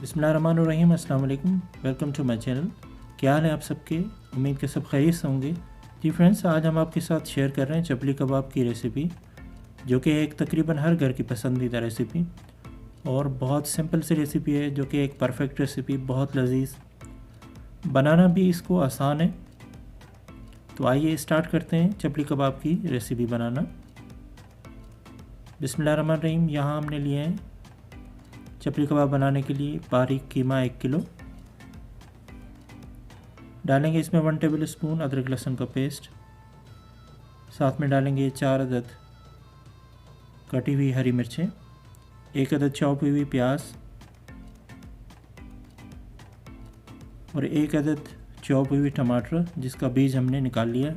बिस्मिल्लाहिर्रहमानिर्रहीम, अस्सलाम वालेकुम, वेलकम टू माय चैनल। क्या हाल है आप सबके? उम्मीद के सब खैरियत से होंगे। जी फ्रेंड्स, आज हम आपके साथ शेयर कर रहे हैं चपली कबाब की रेसिपी, जो कि एक तकरीबन हर घर की पसंदीदा रेसिपी और बहुत सिंपल सी रेसिपी है, जो कि एक परफेक्ट रेसिपी, बहुत लजीज, बनाना भी इसको आसान है। तो आइए स्टार्ट करते हैं चपली कबाब की रेसिपी बनाना। बिस्मिल्लाहिर्रहमानिर्रहीम। यहाँ हमने लिए हैं चपली कबाब बनाने के लिए बारीक कीमा 1 किलो। डालेंगे इसमें 1 टेबल स्पून अदरक लहसुन का पेस्ट। साथ में डालेंगे 4 अदद कटी हुई हरी मिर्चें, 1 अदद चॉप हुई प्याज और 1 अदद चॉप हुई टमाटर, जिसका बीज हमने निकाल लिया।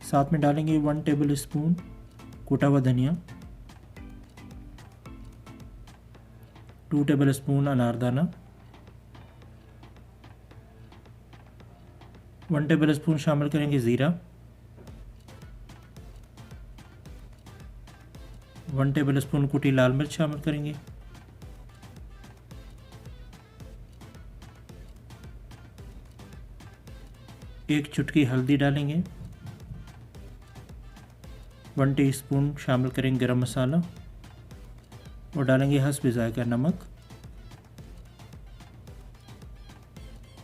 साथ में डालेंगे 1 टेबल स्पून कूटा हुआ धनिया, 2 टेबल स्पून अनारदाना, 1 टेबल स्पून शामिल करेंगे ज़ीरा, 1 टेबल स्पून कुटी लाल मिर्च शामिल करेंगे, एक चुटकी हल्दी डालेंगे, 1 टीस्पून शामिल करेंगे गरम मसाला और डालेंगे हस्ब ज़ायका नमक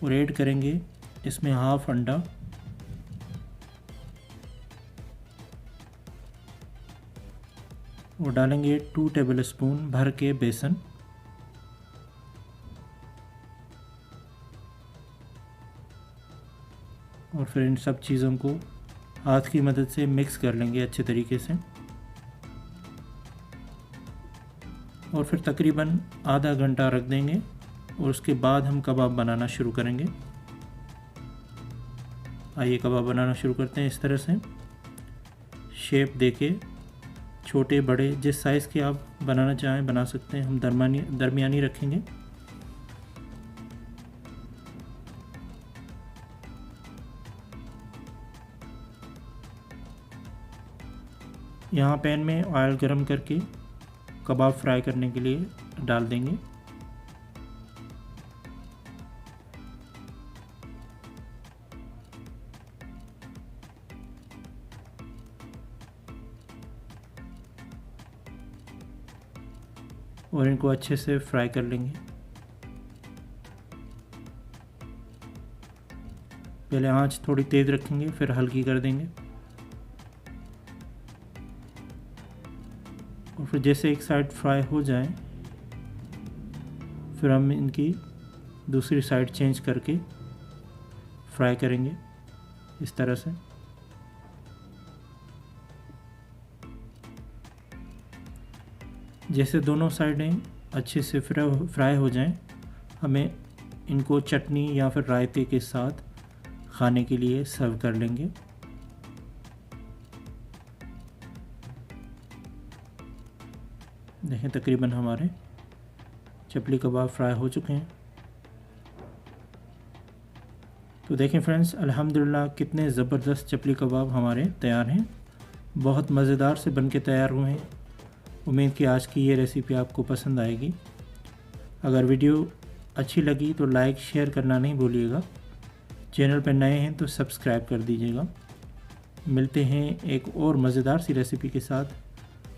और ऐड करेंगे इसमें हाफ अंडा और डालेंगे 2 टेबल स्पून भर के बेसन और फिर इन सब चीज़ों को हाथ की मदद से मिक्स कर लेंगे अच्छे तरीके से और फिर तकरीबन आधा घंटा रख देंगे और उसके बाद हम कबाब बनाना शुरू करेंगे। आइए कबाब बनाना शुरू करते हैं। इस तरह से शेप देके छोटे बड़े जिस साइज़ के आप बनाना चाहें बना सकते हैं। हम दरमियानी रखेंगे। यहाँ पैन में ऑयल गरम करके कबाब फ्राई करने के लिए डाल देंगे। और इनको अच्छे से फ्राई कर लेंगे। पहले आंच थोड़ी तेज़ रखेंगे, फिर हल्की कर देंगे और फिर जैसे एक साइड फ्राई हो जाए फिर हम इनकी दूसरी साइड चेंज करके फ्राई करेंगे इस तरह से। जैसे दोनों साइडें अच्छे से फ्राई हो जाएं, हमें इनको चटनी या फिर रायते के साथ खाने के लिए सर्व कर लेंगे। देखें तकरीबन हमारे चपली कबाब फ्राई हो चुके हैं। तो देखें फ्रेंड्स, अल्हम्दुलिल्लाह कितने ज़बरदस्त चपली कबाब हमारे तैयार हैं। बहुत मज़ेदार से बन के तैयार हुए हैं। उम्मीद कि आज की ये रेसिपी आपको पसंद आएगी। अगर वीडियो अच्छी लगी तो लाइक शेयर करना नहीं भूलिएगा। चैनल पर नए हैं तो सब्सक्राइब कर दीजिएगा। मिलते हैं एक और मज़ेदार सी रेसिपी के साथ।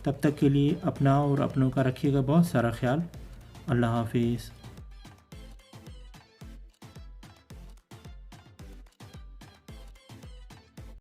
तब तक के लिए अपना और अपनों का रखिएगा बहुत सारा ख्याल। अल्लाह हाफिज़।